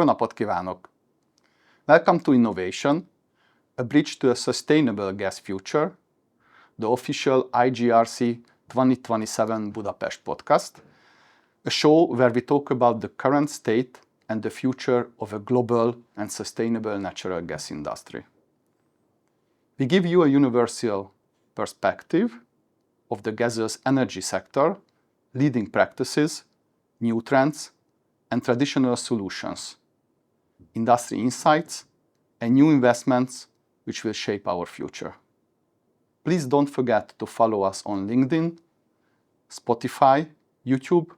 Jó napot kívánok! Welcome to Innovation, a bridge to a sustainable gas future, the official IGRC2027 Budapest podcast, a show where we talk about the current state and the future of a global and sustainable natural gas industry. We give you a universal perspective of the gaseous energy sector, leading practices, new trends, and traditional solutions, industry insights, and new investments which will shape our future. Please don't forget to follow us on LinkedIn, Spotify, YouTube,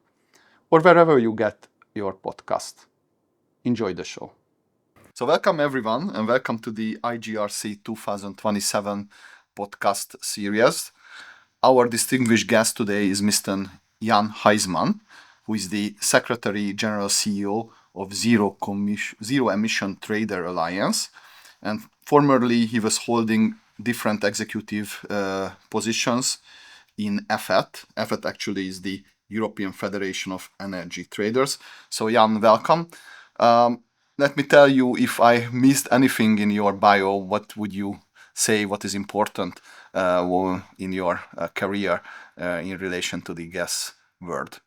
or wherever you get your podcast. Enjoy the show. So welcome everyone, and welcome to the IGRC 2027 podcast series. Our distinguished guest today is Mr. Jan Haizmann, who is the Secretary General CEO of Zero Emission Trader Alliance. And formerly he was holding different executive positions in EFET. EFET actually is the European Federation of Energy Traders. So Jan, welcome. Let me tell you, if I missed anything in your bio, what would you say, what is important in your career in relation to the gas world?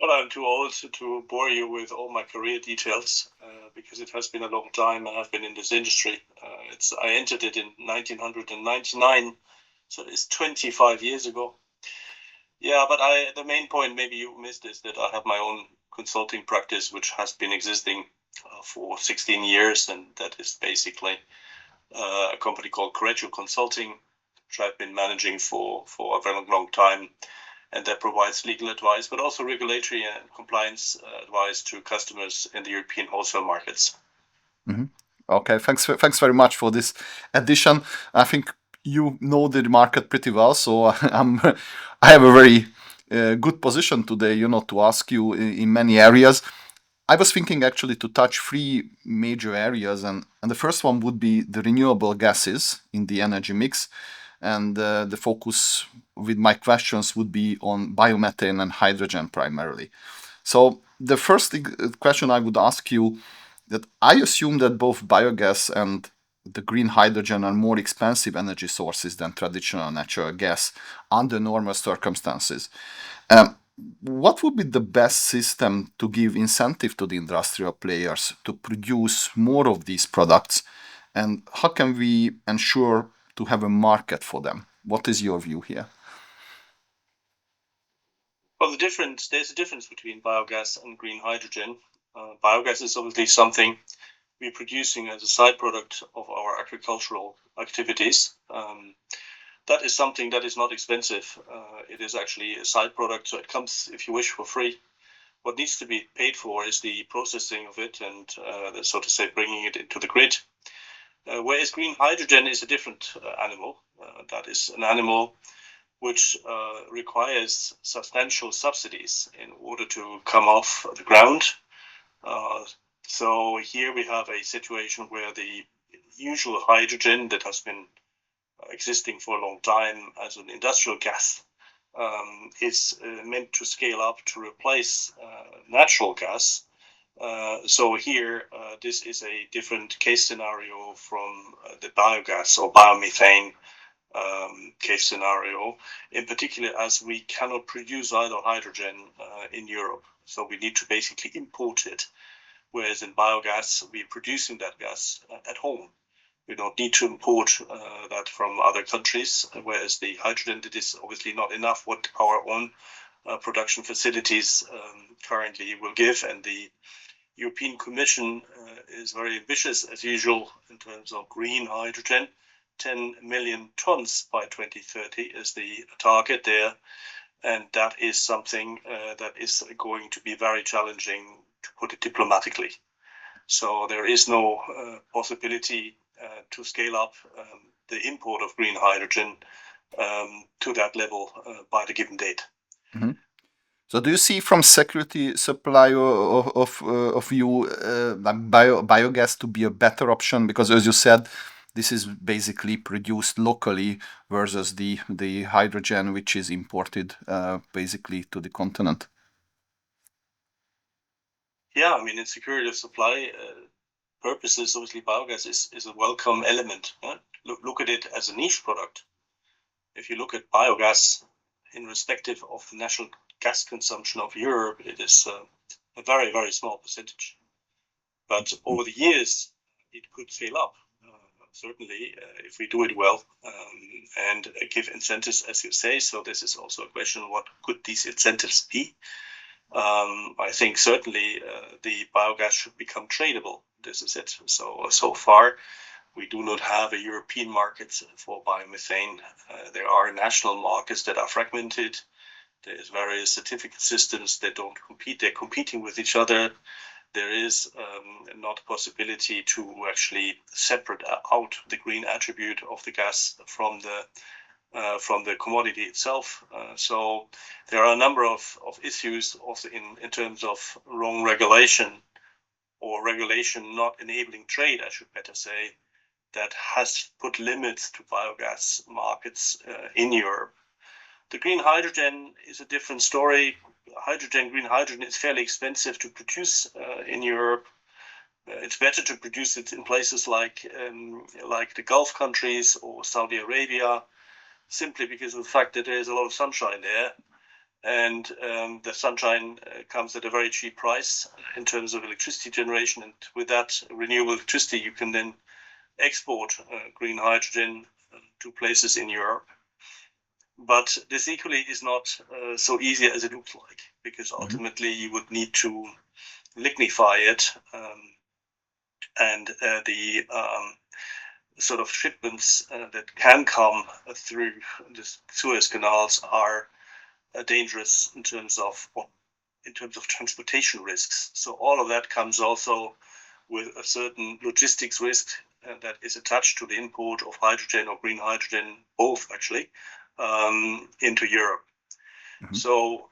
Well, I'm too old to bore you with all my career details because it has been a long time I've been in this industry. I entered it in 1999, so it's 25 years ago. Yeah, but the main point, maybe you missed, is that I have my own consulting practice, which has been existing for 16 years, and that is basically a company called Correggio Consulting, which I've been managing for a very long time. And that provides legal advice, but also regulatory and compliance advice to customers in the European wholesale markets. Mm-hmm. Okay, thanks very much for this addition. I think you know the market pretty well, so I have a very good position today, to ask you in many areas. I was thinking actually to touch three major areas, and the first one would be the renewable gases in the energy mix. And the focus with my questions would be on biomethane and hydrogen primarily. So the first question I would ask you, that I assume that both biogas and the green hydrogen are more expensive energy sources than traditional natural gas under normal circumstances. What would be the best system to give incentive to the industrial players to produce more of these products? And how can we ensure to have a market for them? What is your view here? Well, there's a difference between biogas and green hydrogen. Biogas is obviously something we're producing as a side product of our agricultural activities. That is something that is not expensive. It is actually a side product, so it comes, if you wish, for free. What needs to be paid for is the processing of it and, so to say, bringing it into the grid. Whereas green hydrogen is a different animal. That is an animal which requires substantial subsidies in order to come off the ground. So here we have a situation where the usual hydrogen that has been existing for a long time as an industrial gas is meant to scale up to replace natural gas. So here, this is a different case scenario from the biogas or biomethane case scenario, in particular as we cannot produce either hydrogen in Europe. So we need to basically import it, whereas in biogas, we're producing that gas at home. We don't need to import that from other countries, whereas the hydrogen, it is obviously not enough what our own production facilities currently will give, and the European Commission is very ambitious, as usual, in terms of green hydrogen. 10 million tons by 2030 is the target there, and that is something that is going to be very challenging, to put it diplomatically. So there is no possibility to scale up the import of green hydrogen to that level by the given date. Mm-hmm. So do you see from security supply of you biogas to be a better option? Because as you said, this is basically produced locally versus the hydrogen which is imported basically to the continent. Yeah, I mean, in security of supply purposes, obviously biogas is a welcome element. Look at it as a niche product. If you look at biogas in respective of the national gas consumption of Europe, it is a very, very small percentage. But over the years, it could scale up, certainly, if we do it well and give incentives, as you say. So this is also a question, what could these incentives be? I think certainly the biogas should become tradable. This is it. So far, we do not have a European market for biomethane. There are national markets that are fragmented. There's various certificate systems that don't compete. They're competing with each other. There is not a possibility to actually separate out the green attribute of the gas from the commodity itself. So there are a number of issues also in terms of wrong regulation or regulation not enabling trade, I should better say, that has put limits to biogas markets in Europe. The green hydrogen is a different story. Green hydrogen is fairly expensive to produce in Europe. It's better to produce it in places like the Gulf countries or Saudi Arabia, simply because of the fact that there is a lot of sunshine there. And the sunshine comes at a very cheap price in terms of electricity generation. And with that renewable electricity, you can then export green hydrogen to places in Europe. But this equally is not so easy as it looks like, because ultimately you would need to lignify it, and the sort of shipments that can come through the Suez canals are dangerous in terms of transportation risks. So all of that comes also with a certain logistics risk that is attached to the import of hydrogen or green hydrogen, both actually, into Europe. So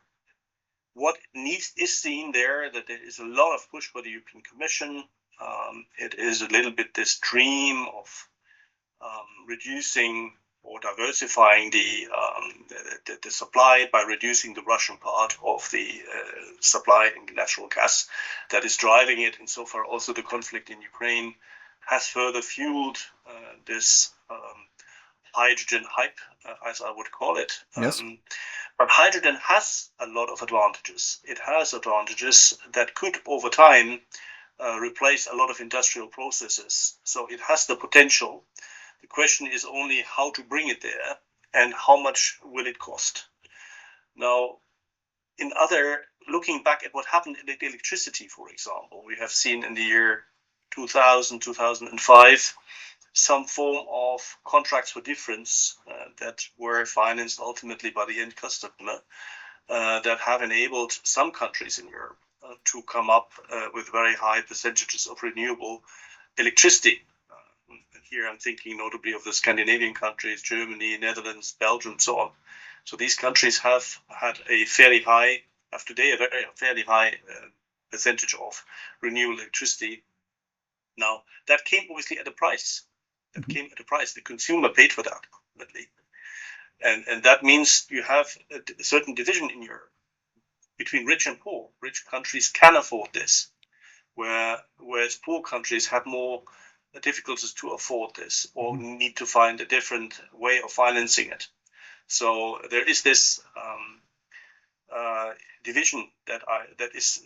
what is seen there, that there is a lot of push by the European Commission. It is a little bit this dream of reducing or diversifying the supply by reducing the Russian part of the supply in natural gas that is driving it. And so far also the conflict in Ukraine has further fueled this hydrogen hype, as I would call it. Yes. But hydrogen has a lot of advantages. It has advantages that could, over time, replace a lot of industrial processes. So it has the potential. The question is only how to bring it there and how much will it cost. Now, looking back at what happened in the electricity, for example, we have seen in the year 2000, 2005, some form of contracts for difference that were financed ultimately by the end customer that have enabled some countries in Europe to come up with very high percentages of renewable electricity. Here I'm thinking notably of the Scandinavian countries, Germany, Netherlands, Belgium, and so on. So these countries have had a fairly high percentage of renewable electricity. Now, that came obviously at a price. The consumer paid for that, ultimately. And that means you have a certain division in Europe between rich and poor. Rich countries can afford this, whereas poor countries have more difficulties to afford this or need to find a different way of financing it. So there is this division that is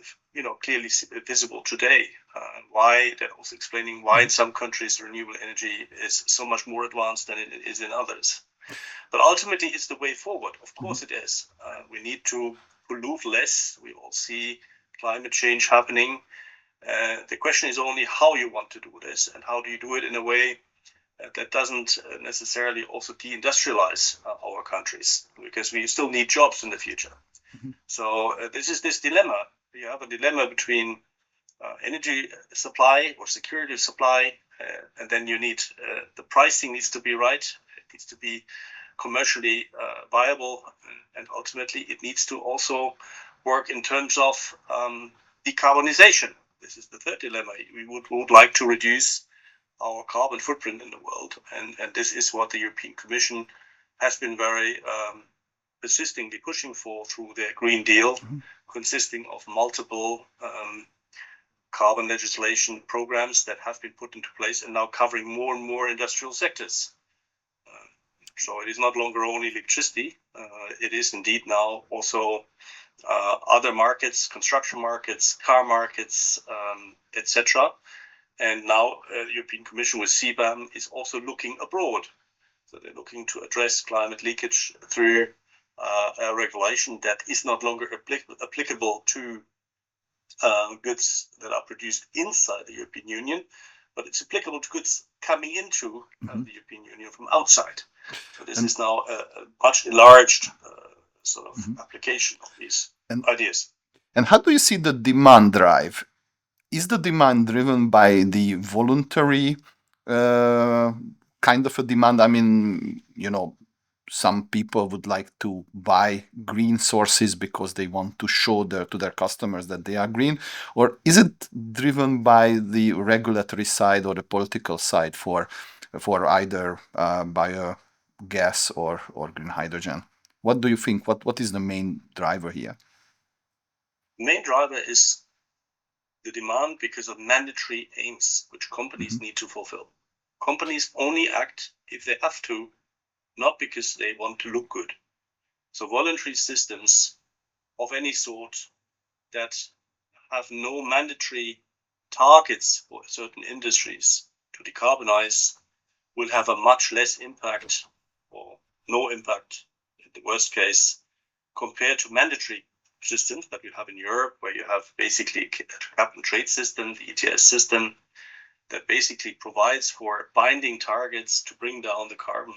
clearly visible today. That also explaining why in some countries renewable energy is so much more advanced than it is in others. But ultimately, it's the way forward. Of course, it is. We need to pollute less. We all see climate change happening. The question is only how you want to do this and how do you do it in a way that doesn't necessarily also deindustrialize our countries, because we still need jobs in the future. So this is this dilemma. You have a dilemma between energy supply or security of supply, and then you need the pricing needs to be right. It needs to be commercially viable, and ultimately it needs to also work in terms of decarbonization. This is the third dilemma. We would like to reduce our carbon footprint in the world, and this is what the European Commission has been very persistently pushing for through their Green Deal, consisting of multiple carbon legislation programs that have been put into place and now covering more and more industrial sectors. So it is not longer only electricity. It is indeed now also other markets, construction markets, car markets, etc. And now the European Commission with CBAM is also looking abroad. So they're looking to address climate leakage through a regulation that is not longer applicable to goods that are produced inside the European Union, but it's applicable to goods coming into the European Union from outside. So this is now a much enlarged sort of application of these ideas. And how do you see the demand drive? Is the demand driven by the voluntary kind of a demand? I mean, some people would like to buy green sources because they want to show to their customers that they are green, or is it driven by the regulatory side or the political side for either biogas or green hydrogen? What do you think? What is the main driver here? The main driver is the demand because of mandatory aims which companies need to fulfill. Companies only act if they have to, not because they want to look good. So voluntary systems of any sort that have no mandatory targets for certain industries to decarbonize will have a much less impact or no impact in the worst case compared to mandatory systems that we have in Europe, where you have basically a cap and trade system, the ETS system, that basically provides for binding targets to bring down the carbon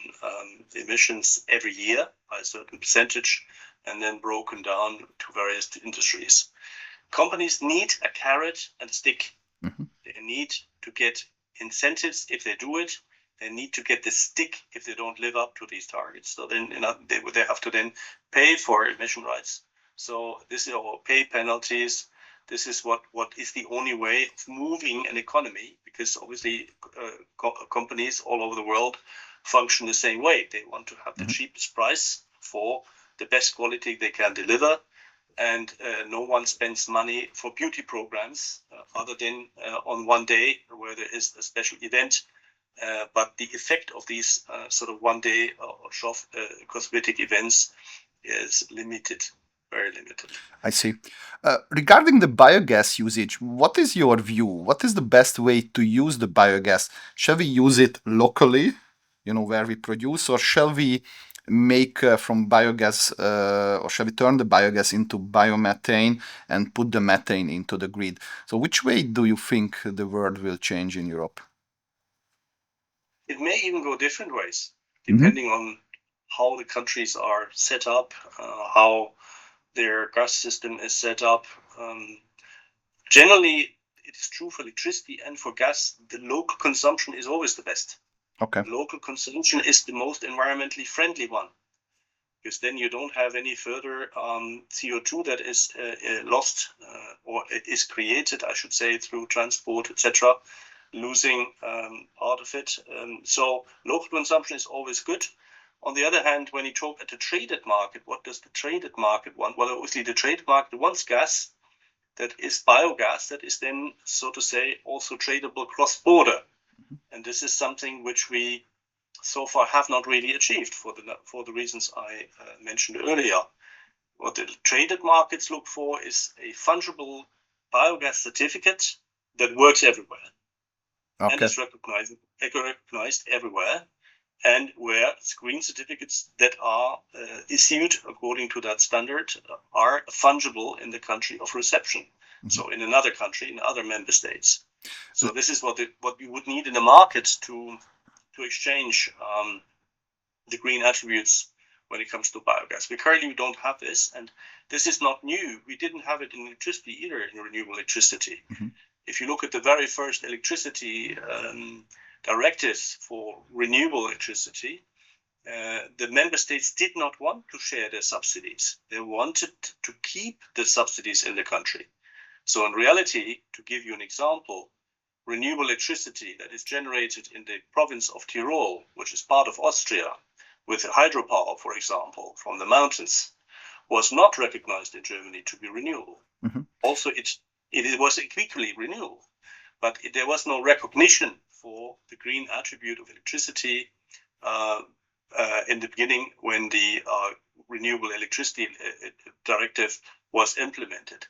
emissions every year by a certain percentage, and then broken down to various industries. Companies need a carrot and a stick. They need to get incentives if they do it. They need to get the stick if they don't live up to these targets. So then they have to then pay for emission rights. So this is or pay penalties. This is what is the only way of moving an economy, because obviously companies all over the world function the same way. They want to have the cheapest price for the best quality they can deliver, and no one spends money for beauty programs other than on one day where there is a special event. But the effect of these sort of one day cosmetic events is limited. Very limited. I see. Regarding the biogas usage, what is your view? What is the best way to use the biogas? Shall we use it locally, where we produce, or shall we make from biogas, or shall we turn the biogas into biomethane and put the methane into the grid? So which way do you think the world will change in Europe? It may even go different ways, depending on how the countries are set up, how their gas system is set up. Generally, it is true for electricity and for gas, the local consumption is always the best. Okay. Local consumption is the most environmentally friendly one, because then you don't have any further CO2 that is lost or is created, I should say, through transport, etc., losing part of it. So local consumption is always good. On the other hand, when you talk at the traded market, what does the traded market want? Well, obviously, the traded market wants gas that is biogas that is then, so to say, also tradable cross-border. And this is something which we so far have not really achieved for the reasons I mentioned earlier. What the traded markets look for is a fungible biogas certificate that works everywhere. Okay. And is recognized everywhere. And where green certificates that are issued according to that standard are fungible in the country of reception. So in another country, in other member states. So this is what you would need in the market to exchange the green attributes when it comes to biogas. We currently don't have this, and this is not new. We didn't have it in electricity either, in renewable electricity. If you look at the very first electricity directives for renewable electricity, the member states did not want to share their subsidies. They wanted to keep the subsidies in the country. So in reality, to give you an example, renewable electricity that is generated in the province of Tyrol, which is part of Austria, with hydropower, for example, from the mountains, was not recognized in Germany to be renewable. Also, it it was quickly renewable, but there was no recognition for the green attribute of electricity in the beginning when the renewable electricity directive was implemented.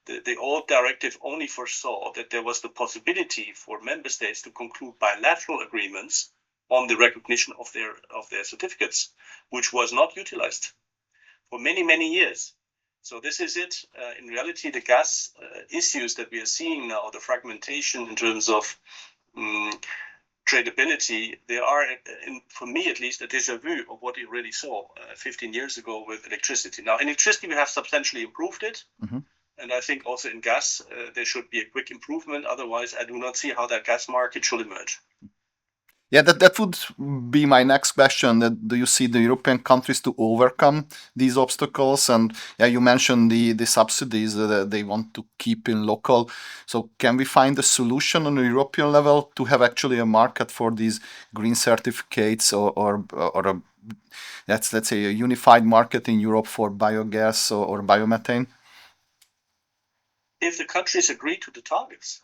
The old directive only foresaw that there was the possibility for member states to conclude bilateral agreements on the recognition of their certificates, which was not utilized for many, many years. So this is it. In reality, the gas issues that we are seeing now, the fragmentation in terms of tradability, they are, for me at least, a déjà vu of what we already saw 15 years ago with electricity. Now, in electricity, we have substantially improved it. Mm-hmm. And I think also in gas, there should be a quick improvement. Otherwise, I do not see how that gas market should emerge. Yeah, that would be my next question. Do you see the European countries to overcome these obstacles? And yeah, you mentioned the subsidies that they want to keep in local. So can we find a solution on a European level to have actually a market for these green certificates or let's say a unified market in Europe for biogas or biomethane? If the countries agree to the targets,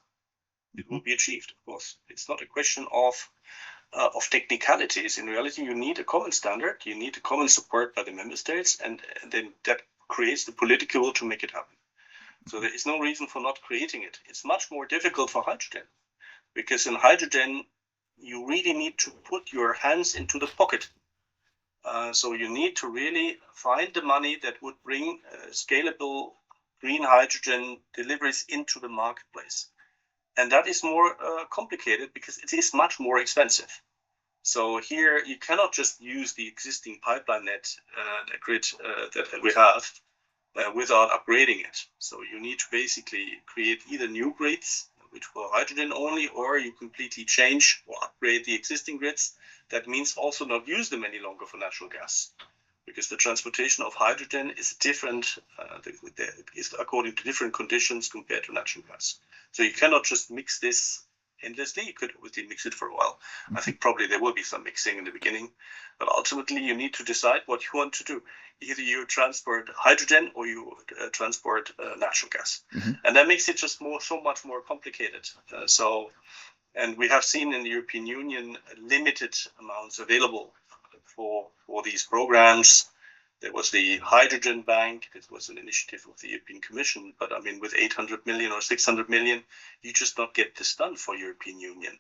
it will be achieved, of course. It's not a question of technicalities. In reality, you need a common standard, you need a common support by the member states, and then that creates the political will to make it happen. So there is no reason for not creating it. It's much more difficult for hydrogen, because in hydrogen, you really need to put your hands into the pocket. So you need to really find the money that would bring scalable green hydrogen deliveries into the marketplace. And that is more complicated because it is much more expensive. So here you cannot just use the existing pipeline net grid that we have without upgrading it. So you need to basically create either new grids, which for hydrogen only, or you completely change or upgrade the existing grids. That means also not use them any longer for natural gas, because the transportation of hydrogen is different, is according to different conditions compared to natural gas. So you cannot just mix this endlessly. You could obviously mix it for a while. Mm-hmm. I think probably there will be some mixing in the beginning, but ultimately you need to decide what you want to do. Either you transport hydrogen or you transport natural gas. Mm-hmm. And that makes it just so much more complicated. And we have seen in the European Union limited amounts available for these programs. There was the Hydrogen Bank. This was an initiative of the European Commission. But I mean, with 800 million or 600 million, you just not get this done for European Union.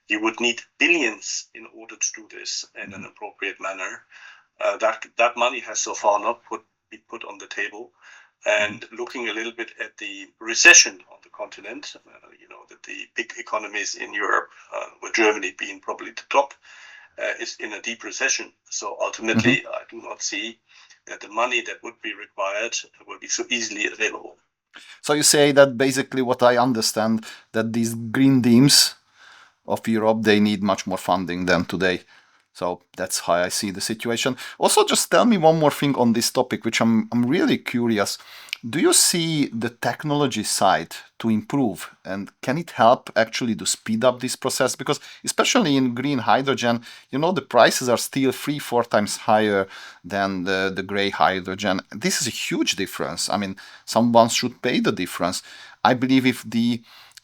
You would need billions in order to do this in an appropriate manner. That money has so far not been put on the table. And looking a little bit at the recession on the continent, that the big economies in Europe, with Germany being probably the top, is in a deep recession. So ultimately, I do not see that the money that would be required will be so easily available. So you say that basically what I understand, that these green deals of Europe, they need much more funding than today. So that's how I see the situation. Also, just tell me one more thing on this topic, which I'm really curious. Do you see the technology side to improve, and can it help actually to speed up this process? Because especially in green hydrogen, the prices are still 3-4 times higher than the gray hydrogen. This is a huge difference. I mean, someone should pay the difference. I believe if the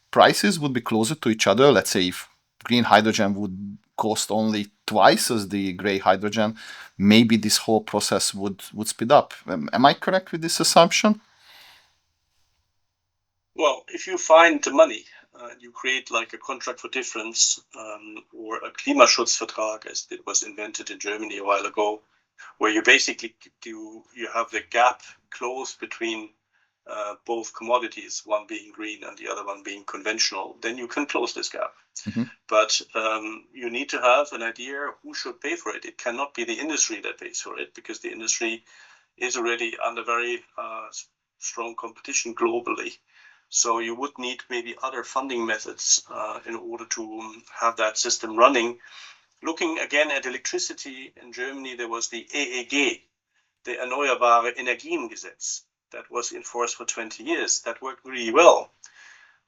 prices would be closer to each other, let's say if green hydrogen would cost only twice as the gray hydrogen, maybe this whole process would speed up. Am I correct with this assumption? Well, if you find the money, you create like a contract for difference or a Klimaschutzvertrag, as it was invented in Germany a while ago, where you basically you have the gap closed between both commodities, one being green and the other one being conventional, then you can close this gap. Mm-hmm. But you need to have an idea who should pay for it. It cannot be the industry that pays for it, because the industry is already under very strong competition globally. So you would need maybe other funding methods in order to have that system running. Looking again at electricity, in Germany, there was the EEG, the Erneuerbare Energiengesetz, that was enforced for 20 years. That worked really well.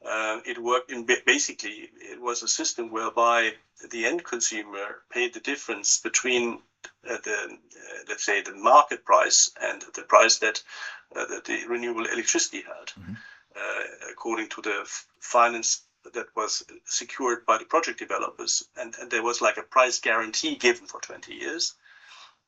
It worked basically, it was a system whereby the end consumer paid the difference between let's say the market price and the price that the renewable electricity had. Mm-hmm. according to the finance that was secured by the project developers, and there was like a price guarantee given for 20 years.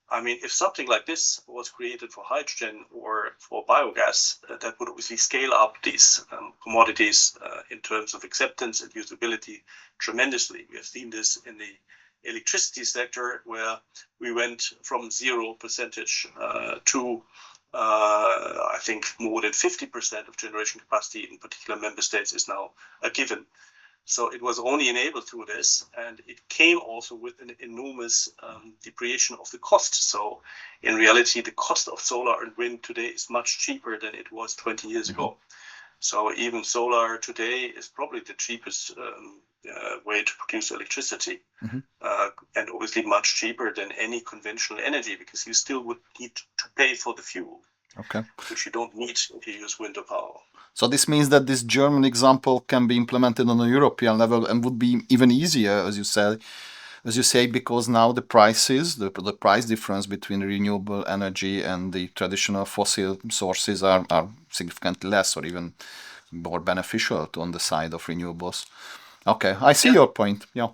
I mean, if something like this was created for hydrogen or for biogas, that would obviously scale up these commodities in terms of acceptance and usability tremendously. We have seen this in the electricity sector, where we went from 0% to I think more than 50% of generation capacity in particular member states is now a given. So it was only enabled through this, and it came also with an enormous depreciation of the cost. So in reality, the cost of solar and wind today is much cheaper than it was 20 years ago. So even solar today is probably the cheapest way to produce electricity, and obviously much cheaper than any conventional energy, because you still would need to pay for the fuel, which you don't need if you use wind or power. So this means that this German example can be implemented on a European level and would be even easier, as you say, because now the prices, the price difference between renewable energy and the traditional fossil sources are significantly less, or even more beneficial on the side of renewables. Okay, I see your point. Yeah.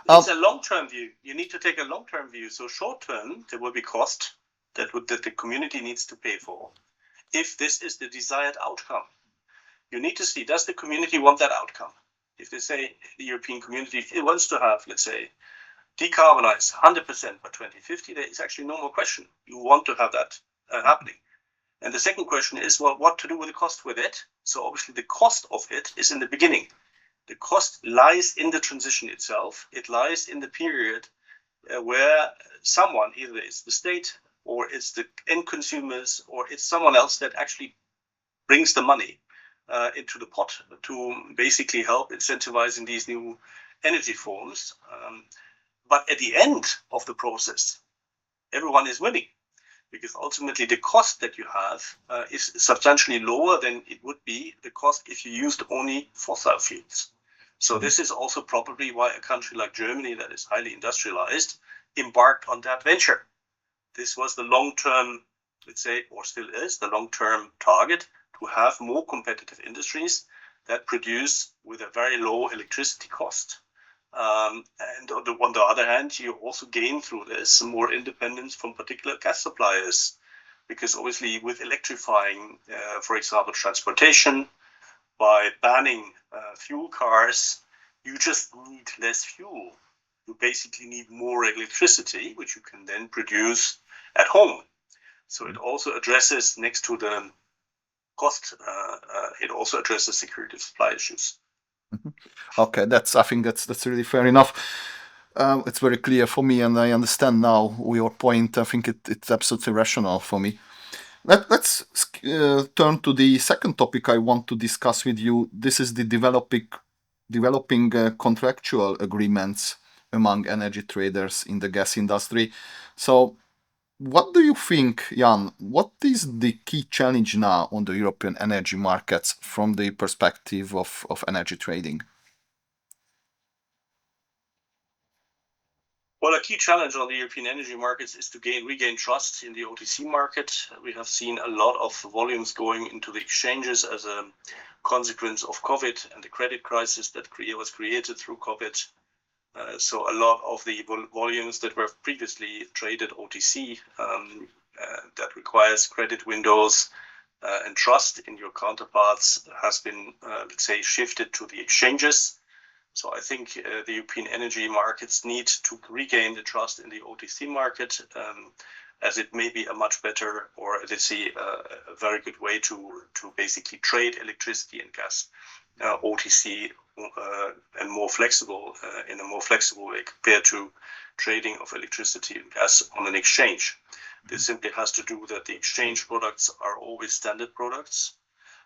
It's a long-term view. You need to take a long-term view. So short-term, there will be cost that the community needs to pay for. If this is the desired outcome, you need to see, does the community want that outcome? If they say the European community wants to have, let's say, decarbonize 100% by 2050, there is actually no more question. You want to have that happening. And the second question is, well, what to do with the cost with it? So obviously the cost of it is in the beginning. The cost lies in the transition itself. It lies in the period where someone, either it's the state or it's the end consumers or it's someone else that actually brings the money into the pot to basically help incentivizing these new energy forms. But at the end of the process, everyone is winning, because ultimately the cost that you have is substantially lower than it would be the cost if you used only fossil fuels. So this is also probably why a country like Germany, that is highly industrialized, embarked on that venture. This was the long-term, let's say, or still is the long-term target, to have more competitive industries that produce with a very low electricity cost. And on the other hand, you also gain through this more independence from particular gas suppliers, because obviously with electrifying, for example, transportation, by banning fuel cars, you just need less fuel. You basically need more electricity, which you can then produce at home. So it also addresses, next to the cost, it also addresses security of supply issues. Okay, I think that's really fair enough. It's very clear for me, and I understand now your point. I think it's absolutely rational for me. Let's turn to the second topic I want to discuss with you. This is the developing contractual agreements among energy traders in the gas industry. So what do you think, Jan? What is the key challenge now on the European energy markets from the perspective of energy trading? Well, a key challenge on the European energy markets is to regain trust in the OTC market. We have seen a lot of volumes going into the exchanges as a consequence of COVID and the credit crisis that was created through COVID. So a lot of the volumes that were previously traded OTC, that requires credit windows and trust in your counterparts, has been, let's say, shifted to the exchanges. So I think the European energy markets need to regain the trust in the OTC market, as it may be a much better, or let's say a very good way to basically trade electricity and gas OTC and more flexible, in a more flexible way compared to trading of electricity and gas on an exchange. This simply has to do that the exchange products are always standard products,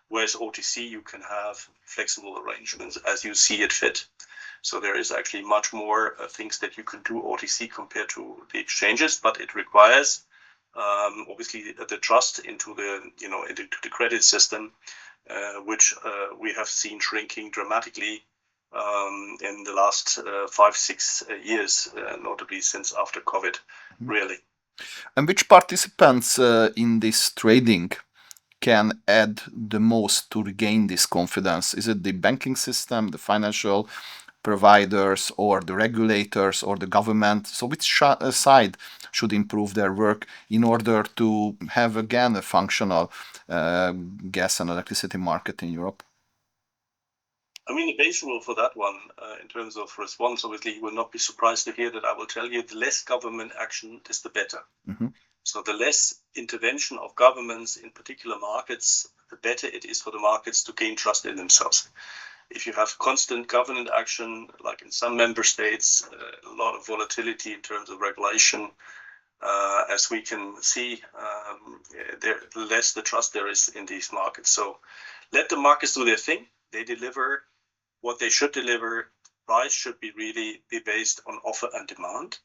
whereas OTC you can have flexible arrangements as you see it fit. So there is actually much more things that you can do OTC compared to the exchanges, but it requires obviously the trust into the credit system, which we have seen shrinking dramatically in the last 5-6 years, notably since after COVID, really. And which participants in this trading can add the most to regain this confidence? Is it the banking system, the financial providers, or the regulators, or the government? So which side should improve their work in order to have again a functional gas and electricity market in Europe? I mean, the base rule for that one, in terms of response, obviously, you will not be surprised to hear that I will tell you the less government action is the better. Mm-hmm. So the less intervention of governments in particular markets, the better it is for the markets to gain trust in themselves. If you have constant government action, like in some member states, a lot of volatility in terms of regulation, as we can see, the less the trust there is in these markets. So let the markets do their thing. They deliver what they should deliver. Price should be based on offer and demand.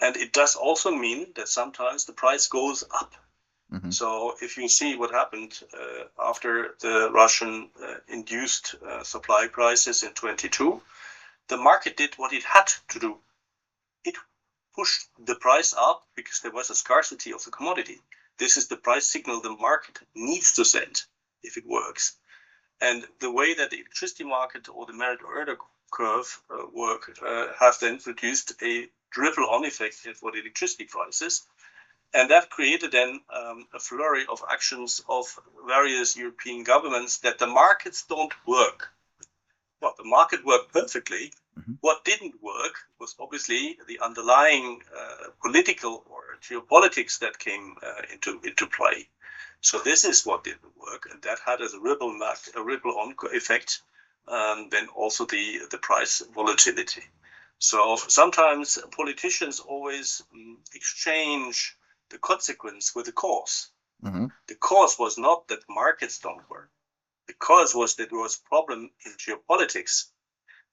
And it does also mean that sometimes the price goes up. Mm-hmm. So if you see what happened after the Russian induced supply crisis in 22, the market did what it had to do. It pushed the price up because there was a scarcity of the commodity. This is the price signal the market needs to send if it works. And the way that the electricity market or the merit order curve work have then produced a ripple-on effect for the electricity prices. And that created then a flurry of actions of various European governments that the markets don't work. Well, the market worked perfectly. Mm-hmm. What didn't work was obviously the underlying political or geopolitics that came into play. So this is what didn't work, and that had as a ripple-on effect, then also the price volatility. So sometimes politicians always exchange the consequence with the cause. Mm-hmm. The cause was not that markets don't work. The cause was that there was a problem in geopolitics.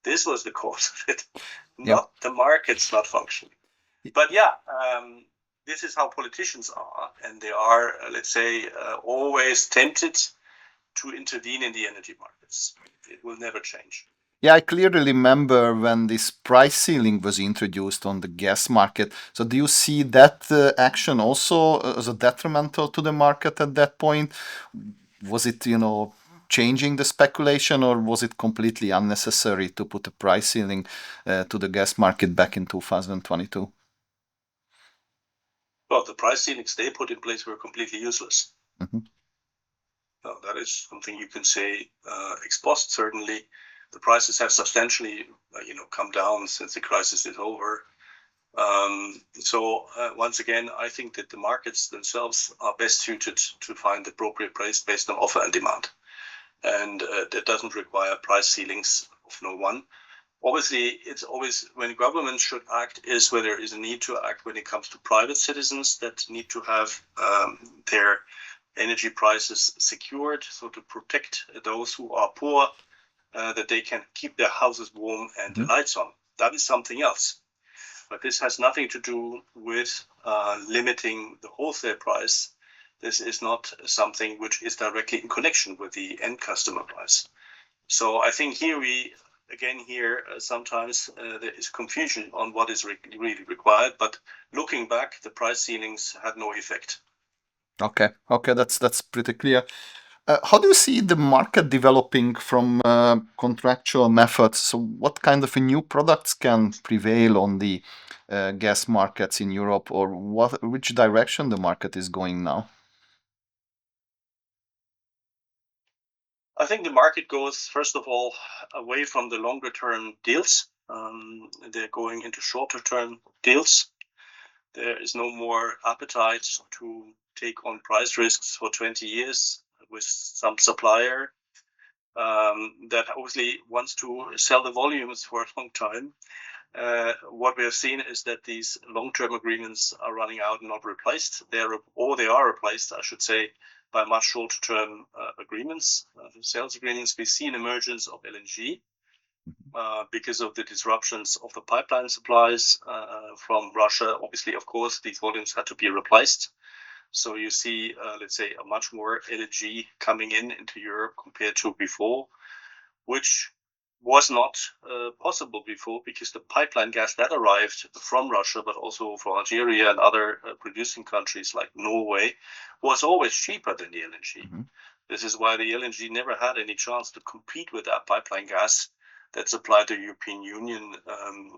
This was the cause of it, not the markets not functioning. But yeah, this is how politicians are, and they are, let's say, always tempted to intervene in the energy markets. It will never change. Yeah, I clearly remember when this price ceiling was introduced on the gas market. So do you see that action also as a detrimental to the market at that point? Was it, changing the speculation, or was it completely unnecessary to put a price ceiling to the gas market back in 2022? Well, the price ceilings they put in place were completely useless. Mm-hmm. That is something you can say ex post. Certainly, the prices have substantially, come down since the crisis is over. So once again, I think that the markets themselves are best suited to find the appropriate price based on offer and demand, and that doesn't require price ceilings of no one. Obviously, it's always when governments should act is where there is a need to act when it comes to private citizens that need to have their energy prices secured, so to protect those who are poor, that they can keep their houses warm and the lights on. That is something else. But this has nothing to do with limiting the wholesale price. This is not something which is directly in connection with the end customer price. So I think here sometimes there is confusion on what is really required. But looking back, the price ceilings had no effect. Okay, that's pretty clear. How do you see the market developing from contractual methods? So what kind of new products can prevail on the gas markets in Europe, or which direction the market is going now? I think the market goes, first of all, away from the longer term deals. They're going into shorter term deals. There is no more appetite to take on price risks for 20 years with some supplier that obviously wants to sell the volumes for a long time. What we have seen is that these long-term agreements are running out and not replaced. They are replaced, I should say, by much shorter-term agreements, sales agreements. We see an emergence of LNG because of the disruptions of the pipeline supplies from Russia. Obviously, of course, these volumes had to be replaced. So you see, let's say, a much more LNG coming into Europe compared to before, which was not possible before, because the pipeline gas that arrived from Russia, but also from Algeria and other producing countries like Norway, was always cheaper than the LNG. Mm-hmm. This is why the LNG never had any chance to compete with that pipeline gas that supplied the European Union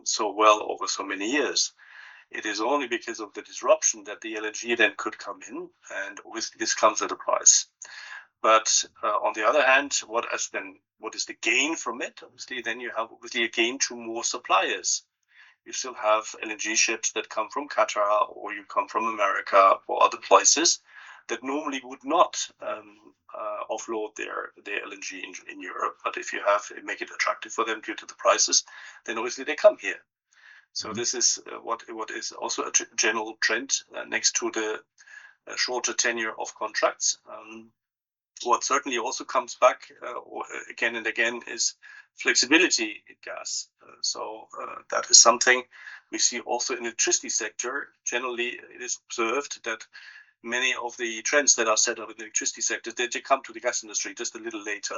so well over so many years. It is only because of the disruption that the LNG then could come in, and obviously this comes at a price. But on the other hand, what is the gain from it? Obviously, then you have obviously a gain to more suppliers. You still have LNG ships that come from Qatar, or you come from America or other places that normally would not offload their LNG in Europe. But if you make it attractive for them due to the prices, then obviously they come here. So this is what is also a general trend next to the shorter tenure of contracts. What certainly also comes back again and again is flexibility in gas. So that is something we see also in the electricity sector. Generally, it is observed that many of the trends that are set up in the electricity sector, they come to the gas industry just a little later.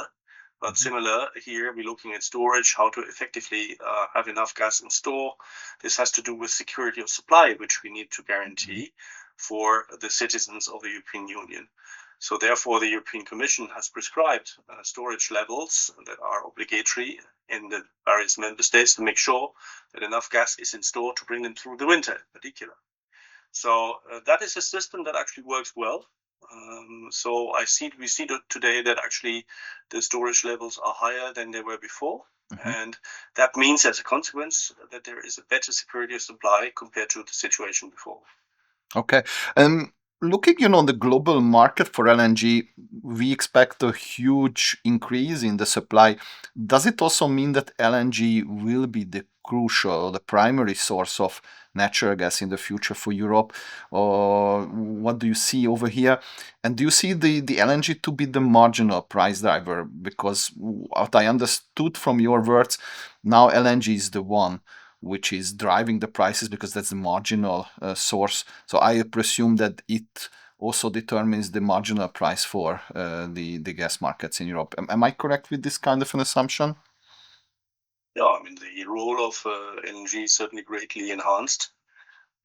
But similar here, we're looking at storage, how to effectively have enough gas in store. This has to do with security of supply, which we need to guarantee for the citizens of the European Union. So therefore, the European Commission has prescribed storage levels that are obligatory in the various member states to make sure that enough gas is in store to bring them through the winter in particular. So that is a system that actually works well. So we see today that actually the storage levels are higher than they were before. And that means, as a consequence, that there is a better security of supply compared to the situation before. Okay. Looking, the global market for LNG, we expect a huge increase in the supply. Does it also mean that LNG will be the crucial, the primary source of natural gas in the future for Europe? Or what do you see over here? And do you see the LNG to be the marginal price driver? Because what I understood from your words, now LNG is the one which is driving the prices because that's the marginal source. So I presume that it also determines the marginal price for the gas markets in Europe. Am I correct with this kind of an assumption? Yeah, I mean, the role of LNG is certainly greatly enhanced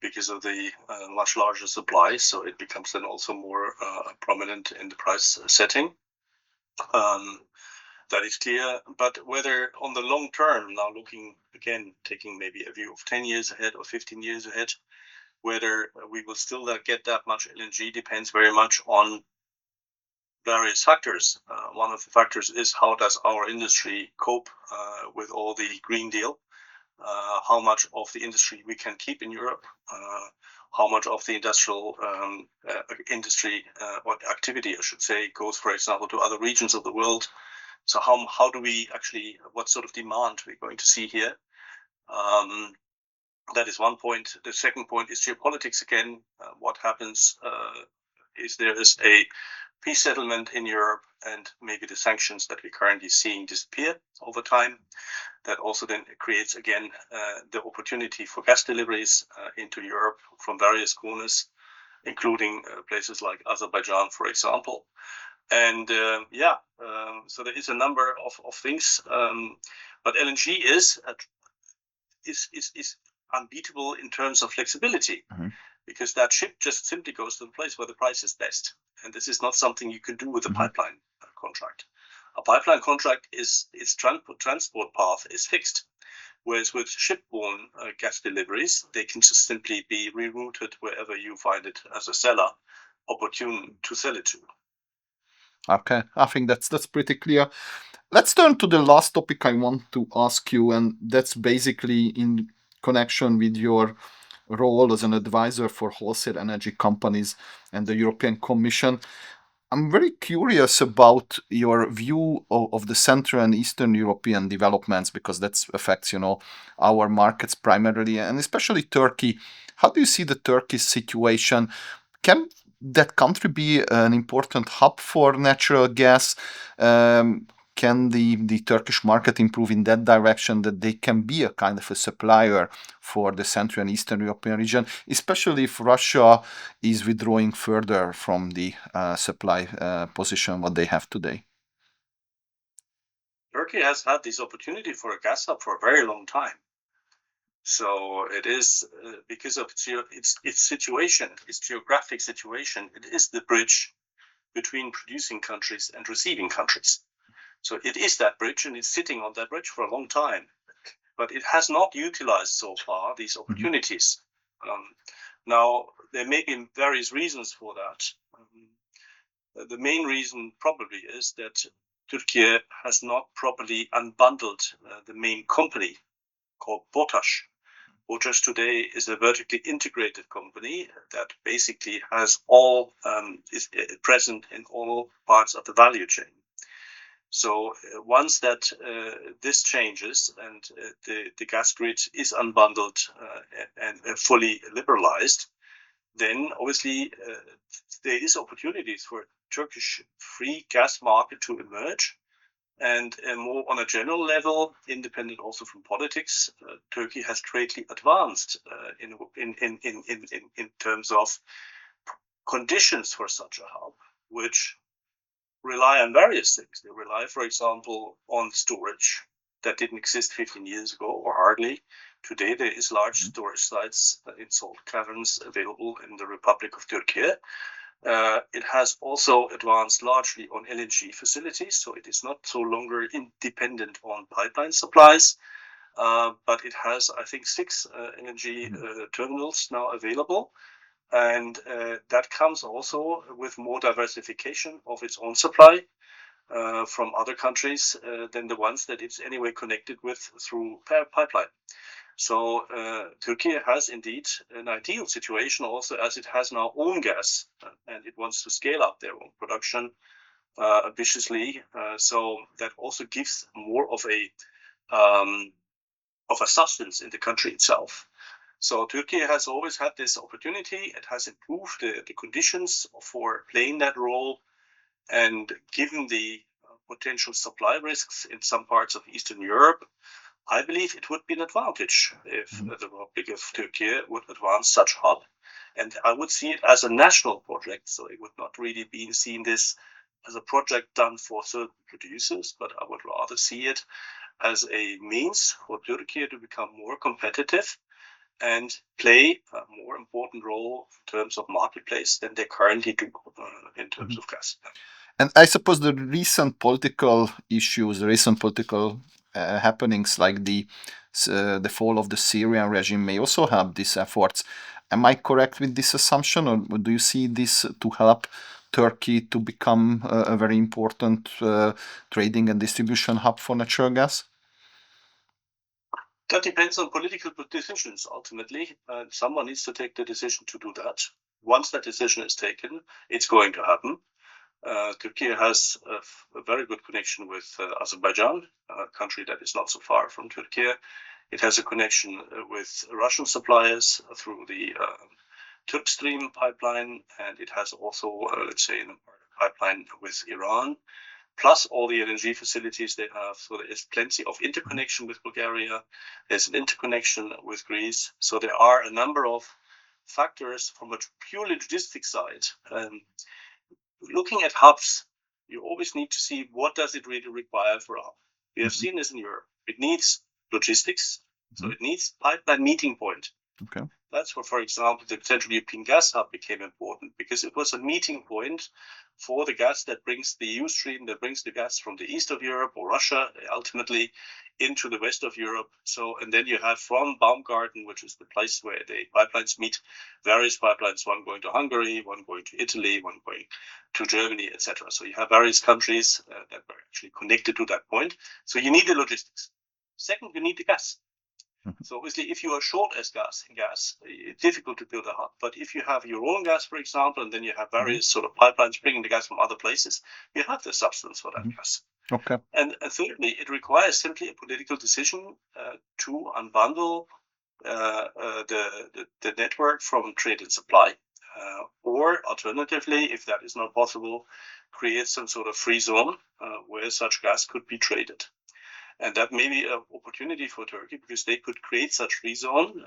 because of the much larger supply. So it becomes then also more prominent in the price setting. That is clear. But whether on the long term, now looking again, taking maybe a view of 10 years ahead or 15 years ahead, whether we will still get that much LNG depends very much on various factors. One of the factors is how does our industry cope with all the Green Deal? How much of the industry we can keep in Europe? How much of the industrial industry or activity, I should say, goes, for example, to other regions of the world? So how do we actually, what sort of demand we're going to see here? That is one point. The second point is geopolitics again. What happens is there is a peace settlement in Europe and maybe the sanctions that we're currently seeing disappear over time. That also then creates again the opportunity for gas deliveries into Europe from various corners, including places like Azerbaijan, for example. And so there is a number of things, but LNG is unbeatable in terms of flexibility, because that ship just simply goes to the place where the price is best, and this is not something you can do with a pipeline contract. A pipeline contract is its transport path is fixed, whereas with shipborne gas deliveries, they can just simply be rerouted wherever you find it as a seller opportune to sell it to. Okay, I think that's pretty clear. Let's turn to the last topic I want to ask you, and that's basically in connection with your role as an advisor for wholesale energy companies and the European Commission. I'm very curious about your view of the Central and Eastern European developments, because that affects, our markets primarily, and especially Turkey. How do you see the Turkish situation? Can that country be an important hub for natural gas? Can the Turkish market improve in that direction, that they can be a kind of a supplier for the Central and Eastern European region, especially if Russia is withdrawing further from the supply position what they have today? Turkey has had this opportunity for a gas hub for a very long time. So it is because of its situation, its geographic situation, it is the bridge between producing countries and receiving countries. So it is that bridge, and it's sitting on that bridge for a long time. But it has not utilized so far these opportunities. Now, there may be various reasons for that. The main reason probably is that Turkey has not properly unbundled the main company called BOTAŞ. BOTAŞ today is a vertically integrated company that basically has is present in all parts of the value chain. So once that this changes and the gas grid is unbundled and fully liberalized, then obviously there is opportunities for Turkish free gas market to emerge. And more on a general level, independent also from politics, Turkey has greatly advanced in terms of conditions for such a hub, which rely on various things. They rely, for example, on storage that didn't exist 15 years ago or hardly. Today, there is large storage sites in salt caverns available in the Republic of Turkey. It has also advanced largely on LNG facilities, so it is not so longer independent on pipeline supplies, but it has, I think, 6 LNG terminals now available. And that comes also with more diversification of its own supply from other countries than the ones that it's anyway connected with through pipeline. So Turkey has indeed an ideal situation also, as it has now own gas and it wants to scale up their own production ambitiously. So that also gives more of a substance in the country itself. So Turkey has always had this opportunity. It has improved the conditions for playing that role, and given the potential supply risks in some parts of Eastern Europe, I believe it would be an advantage if the Republic of Turkey would advance such hub. And I would see it as a national project, so it would not really be seen this as a project done for certain producers, but I would rather see it as a means for Turkey to become more competitive and play a more important role in terms of marketplace than they currently do in terms of gas. And I suppose the recent political issues, the recent political happenings like the fall of the Syrian regime may also help these efforts. Am I correct with this assumption, or do you see this to help Turkey to become a very important trading and distribution hub for natural gas? That depends on political decisions, ultimately. Someone needs to take the decision to do that. Once that decision is taken, it's going to happen. Turkey has a very good connection with Azerbaijan, a country that is not so far from Turkey. It has a connection with Russian suppliers through the Turk Stream pipeline, and it has also, let's say, a pipeline with Iran, plus all the LNG facilities they have. So there is plenty of interconnection with Bulgaria. There's an interconnection with Greece. So there are a number of factors from a purely logistics side. Looking at hubs, you always need to see what does it really require for a hub. We have seen this in Europe. It needs logistics, so it needs pipeline meeting point. Okay. That's where, for example, the Central European Gas Hub became important, because it was a meeting point for the gas that brings the EU stream, that brings the gas from the east of Europe or Russia ultimately into the west of Europe. So, and then you have from Baumgarten, which is the place where the pipelines meet, various pipelines, one going to Hungary, one going to Italy, one going to Germany, etc. So you have various countries that were actually connected to that point. So you need the logistics. Second, you need the gas. So obviously, if you are short as gas, it's difficult to build a hub. But if you have your own gas, for example, and then you have various sort of pipelines bringing the gas from other places, you have the substance for that gas. Okay. And thirdly, it requires simply a political decision to unbundle the network from trade and supply, or alternatively, if that is not possible, create some sort of free zone where such gas could be traded. And that may be an opportunity for Turkey, because they could create such free zone.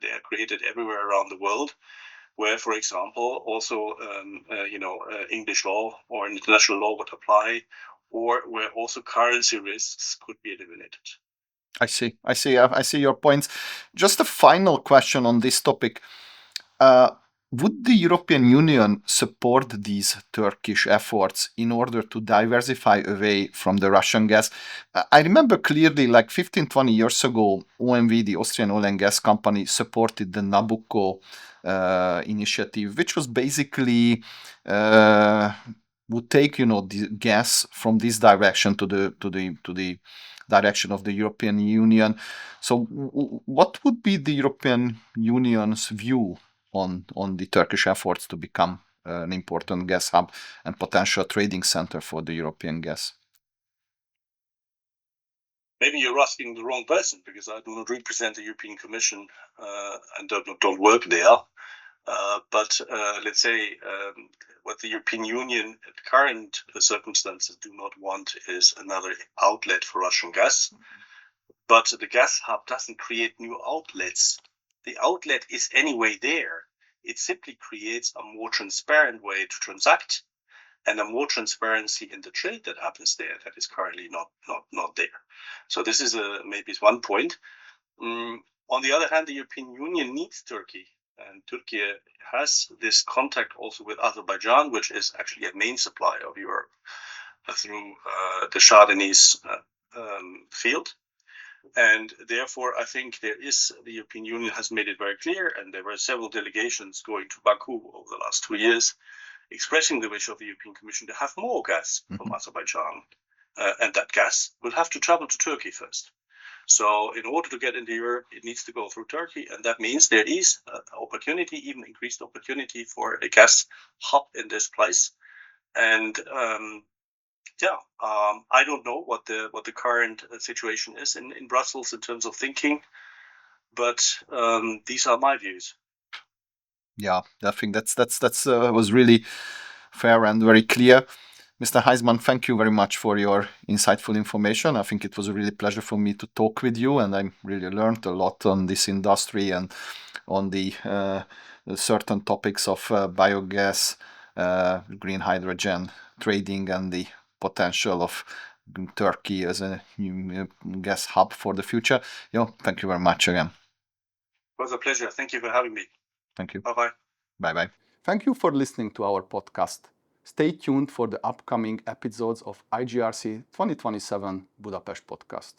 They are created everywhere around the world, where, for example, also English law or international law would apply, or where also currency risks could be eliminated. I see your points. Just a final question on this topic. Would the European Union support these Turkish efforts in order to diversify away from the Russian gas? I remember clearly, like 15, 20 years ago, OMV, the Austrian oil and gas company, supported the Nabucco initiative, which was basically would take, the gas from this direction to the direction of the European Union. So, what would be the European Union's view on the Turkish efforts to become an important gas hub and potential trading center for the European gas? Maybe you're asking the wrong person, because I do not represent the European Commission and don't work there. But let's say what the European Union at current circumstances do not want is another outlet for Russian gas. But the gas hub doesn't create new outlets. The outlet is anyway there. It simply creates a more transparent way to transact and a more transparency in the trade that happens there that is currently not there. So this is maybe one point. On the other hand, the European Union needs Turkey, and Turkey has this contact also with Azerbaijan, which is actually a main supplier of Europe through the Shah Deniz field. And therefore, I think the European Union has made it very clear, and there were several delegations going to Baku over the last 2 years, expressing the wish of the European Commission to have more gas from Azerbaijan. And that gas will have to travel to Turkey first. So in order to get into Europe, it needs to go through Turkey. And that means there is opportunity, even increased opportunity for a gas hub in this place. And I don't know what the current situation is in Brussels in terms of thinking, but these are my views. Yeah, I think that's was really fair and very clear. Mr. Haizmann, thank you very much for your insightful information. I think it was a really pleasure for me to talk with you, and I really learned a lot on this industry and on the certain topics of biogas, green hydrogen trading, and the potential of Turkey as a gas hub for the future. Thank you very much again. It was a pleasure. Thank you for having me. Thank you. Bye-bye. Bye-bye. Thank you for listening to our podcast. Stay tuned for the upcoming episodes of IGRC 2027 Budapest podcast.